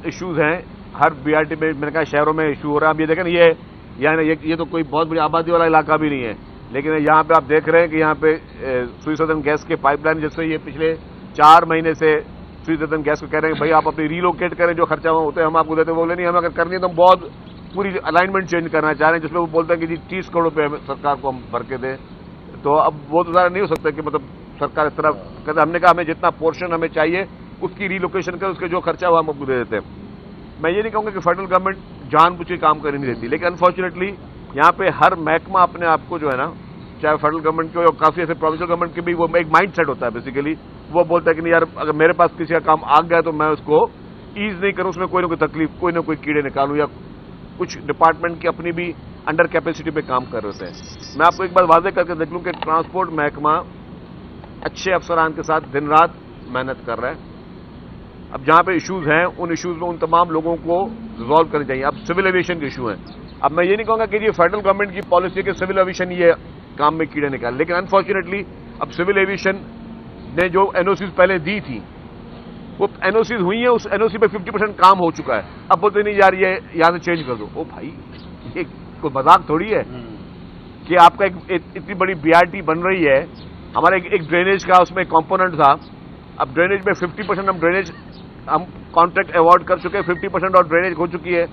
Issues ہیں ہر be R T میں، میں نے کہا شہروں میں ایشو ہو رہا ہے. اب یہ دیکھیں یہ تو کوئی بہت بڑی آبادی والا علاقہ بھی نہیں ہے، لیکن یہاں پہ آپ دیکھ رہے ہیں کہ یہاں پہ سوئی سدرن گیس کے پائپ لائن، جس سے یہ پچھلے 4 مہینے سے سوئی سدرن گیس کو کہہ رہے ہیں کہ بھائی آپ اپنی ریلوکیٹ کریں، جو خرچہ ہوتا ہے ہم آپ کو دیتے ہیں. بولے نہیں، ہم اگر کرنی ہے تو ہم بہت پوری الائنمنٹ چینج کرنا چاہ رہے ہیں، جس میں وہ بولتے ہیں کہ جی 30 کروڑ روپے سرکار کو ہم بھر کے دیں. تو اب وہ تو ظاہر نہیں ہو سکتا کہ مطلب سرکار اس طرح کہتے. ہم نے کہا ہمیں جتنا پورشن ہمیں چاہیے اس کی ریلوکیشن کر، اس کے جو خرچہ ہوا ہم آپ کو دے دیتے ہیں. میں یہ نہیں کہوں گا کہ فیڈرل گورنمنٹ جان بوجھ کے کام کرنے نہیں دیتی، لیکن انفارچونیٹلی یہاں پہ ہر محکمہ اپنے آپ کو جو ہے نا، چاہے فیڈرل گورنمنٹ کے اور کافی ایسے پروونشل گورنمنٹ کے بھی، وہ ایک مائنڈ سیٹ ہوتا ہے بیسیکلی. وہ بولتا ہے کہ نہیں یار، اگر میرے پاس کسی کا کام آ گیا تو میں اس کو ایز نہیں کروں، اس میں کوئی نہ کوئی تکلیف، کوئی نہ کوئی کیڑے نکالوں. یا کچھ ڈپارٹمنٹ کی اپنی بھی انڈر کیپیسٹی پہ کام کر رہے ہوتے ہیں. میں آپ کو ایک بات واضح کر کے دیکھ لوں کہ ٹرانسپورٹ محکمہ اچھے افسران کے ساتھ دن رات محنت کر رہا ہے. اب جہاں پہ ایشوز ہیں ان ایشوز میں ان تمام لوگوں کو ریزالو کرنے چاہیے. اب سول ایویشن کے ایشو ہیں. اب میں یہ نہیں کہوں گا کہ یہ فیڈرل گورنمنٹ کی پالیسی کے سول ایویشن یہ کام میں کیڑے نکال، لیکن انفارچونیٹلی اب سول ایویشن نے جو این او سیز پہلے دی تھی وہ این او سیز ہوئی ہیں، اس این او سی پہ 50% کام ہو چکا ہے. اب بولتے نہیں یار یہ یہاں سے چینج کر دو. او بھائی، یہ کوئی مذاق تھوڑی ہے کہ آپ کا اتنی بڑی بی آر ٹی بن رہی ہے. ہمارا ایک ڈرینیج کا اس میں کمپوننٹ تھا. اب ڈرینیج میں 50% ہم کانٹریکٹ ایوارڈ کر چکے ہیں، 50% اور ڈرینیج ہو چکی ہے،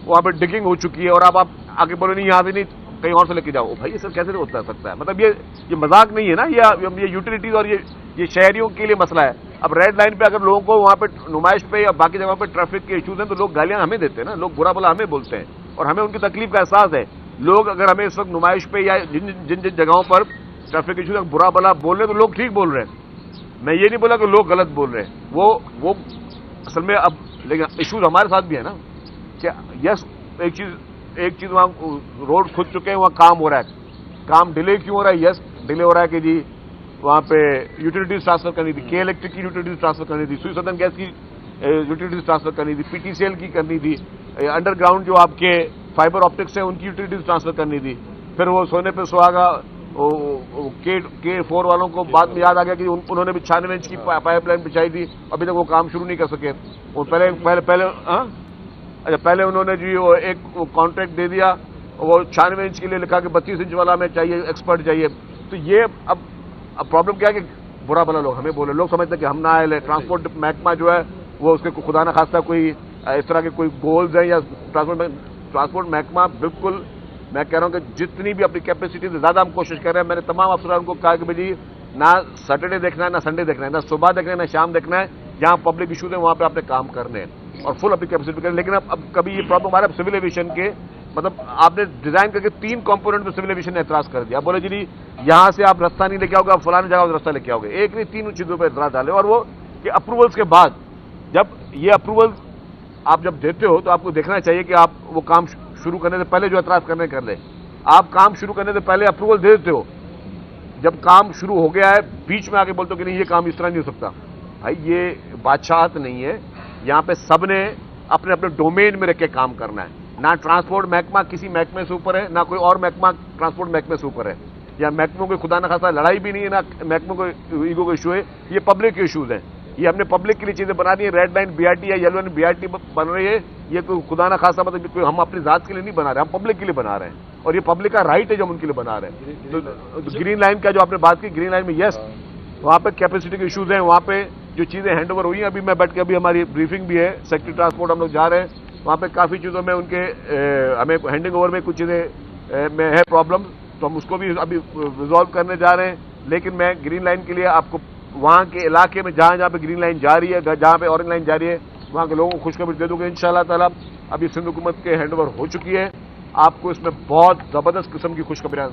وہاں پہ ڈگنگ ہو چکی ہے. اور اب آپ آگے بولے نہیں یہاں سے نہیں کہیں اور سے لے کے جاؤ. بھائی یہ سر کیسے ہوتا سکتا ہے؟ مطلب یہ مذاق نہیں ہے نا. یہ یوٹیلیٹیز اور یہ شہریوں کے لیے مسئلہ ہے. اب ریڈ لائن پہ اگر لوگوں کو وہاں پہ نمائش پہ یا باقی جگہوں پہ ٹریفک کے ایشوز ہیں تو لوگ گالیاں ہمیں دیتے ہیں نا، لوگ برا بلا ہمیں بولتے ہیں اور ہمیں ان کی تکلیف کا احساس ہے. لوگ اگر ہمیں اس وقت نمائش پہ یا جن جگہوں پر ٹریفک ایشوز برا بلا بول رہے ہیں تو لوگ ٹھیک بول رہے ہیں. میں یہ نہیں بولا کہ لوگ غلط بول رہے ہیں. وہ اصل میں اب لیکن ایشوز ہمارے ساتھ بھی ہے نا کہ یس ایک چیز وہاں روڈ کھد چکے ہیں، وہاں کام ہو رہا ہے. کام ڈیلے کیوں ہو رہا ہے؟ یس ڈیلے ہو رہا ہے کہ جی وہاں پہ یوٹیلیٹیز ٹرانسفر کرنی تھی، کے الیکٹرک کی یوٹیلیٹیز ٹرانسفر کرنی تھی، سوئی سدرن گیس کی یوٹیلیٹیز ٹرانسفر کرنی تھی، پی ٹی سی ایل کی کرنی تھی، انڈر گراؤنڈ جو آپ کے فائبر آپٹکس ہیں ان کی یوٹیلیٹیز ٹرانسفر کرنی تھی. پھر وہ سونے پہ سہاگا کے 4 والوں کو بعد میں یاد آ گیا کہ انہوں نے بھی 96 انچ کی پائپ لائن بچھائی تھی، ابھی تک وہ کام شروع نہیں کر سکے. وہ پہلے انہوں نے جی وہ ایک کانٹریکٹ دے دیا، وہ 96 انچ کے لیے لکھا کہ 32 انچ والا ہمیں چاہیے، ایکسپرٹ چاہیے. تو یہ اب پرابلم کیا ہے کہ برا بلا لوگ ہمیں بولے، لوگ سمجھتے ہیں کہ ہم نہ آئے. ٹرانسپورٹ محکمہ جو ہے وہ اس کے خدا نہ خواستہ کوئی اس طرح کے کوئی گولز ہیں یا ٹرانسپورٹ محکمہ بالکل، میں کہہ رہا ہوں کہ جتنی بھی اپنی کیپیسٹی سے زیادہ ہم کوشش کر رہے ہیں. میں نے تمام افسران کو کہا کہ بھائی جی نہ سیٹرڈے دیکھنا ہے، نہ سنڈے دیکھنا ہے، نہ صبح دیکھنا ہے، نہ شام دیکھنا ہے. جہاں پبلک ایشوز ہیں وہاں پہ آپ نے کام کرنے ہیں اور فل اپنی کیپیسٹی کریں. لیکن اب کبھی یہ پرابلم آ رہا ہے سول ایویشن کے، مطلب آپ نے ڈیزائن کر کے 3 کمپوننٹ میں سول ایویشن نے اعتراض کر دیا. بولے جی یہاں سے آپ رستہ نہیں لے کے آؤ گے، آپ فلاں جگہ سے رستہ لے کے آؤ گے. ایک نہیں 3 چیزوں پہ اعتراض ڈالے. اور وہ کہ اپروولس کے بعد جب یہ اپروول آپ جب دیتے ہو تو آپ کو دیکھنا چاہیے کہ آپ وہ کام شروع کرنے سے پہلے جو اعتراض کرنے کر لیں. آپ کام شروع کرنے سے پہلے اپروول دے دیتے ہو، جب کام شروع ہو گیا ہے بیچ میں آ کے بولتے ہو کہ نہیں یہ کام اس طرح نہیں ہو سکتا. بھائی یہ بادشاہت نہیں ہے. یہاں پہ سب نے اپنے اپنے ڈومین میں رکھ کے کام کرنا ہے. نہ ٹرانسپورٹ محکمہ کسی محکمے سے اوپر ہے، نہ کوئی اور محکمہ ٹرانسپورٹ محکمے سے اوپر ہے. یا محکموں کو خدا نہ خاصا لڑائی بھی نہیں ہے، نہ محکموں کو ایگو کا ایشو ہے. یہ پبلک کے ایشوز ہیں. یہ ہم نے پبلک کے لیے چیزیں بنا دی ہیں. Red line B R T یا yellow line B R T بن رہی ہے، یہ کوئی خدا نہ خاصا مطلب کوئی ہم اپنی ذات کے لیے نہیں بنا رہے، ہم پبلک کے لیے بنا رہے ہیں. اور یہ پبلک کا رائٹ ہے جو ہم ان کے لیے بنا رہے ہیں. تو گرین لائن کا جو آپ نے بات کی، گرین لائن میں یس وہاں پہ کیپیسٹی کے ایشوز ہیں. وہاں پہ جو چیزیں ہینڈ اوور ہوئی ہیں، ابھی میں بیٹھ کے ابھی ہماری بریفنگ بھی ہے، سیکٹری ٹرانسپورٹ ہم لوگ جا رہے ہیں. وہاں پہ کافی چیزوں میں ان کے ہمیں ہینڈنگ اوور میں کچھ چیزیں میں ہے پرابلم، تو ہم اس کو بھی ابھی ریزالو کرنے جا رہے ہیں. لیکن میں گرین لائن کے لیے آپ کو وہاں کے علاقے میں جہاں پہ گرین لائن جاری ہے، جہاں پہ اورنج لائن جاری ہے، وہاں کے لوگوں کو خوشخبری دے دوں گے انشاءاللہ تعالیٰ. ابھی سندھ حکومت کے ہینڈ اوور ہو چکی ہے. آپ کو اس میں بہت زبردست قسم کی خوشخبریاں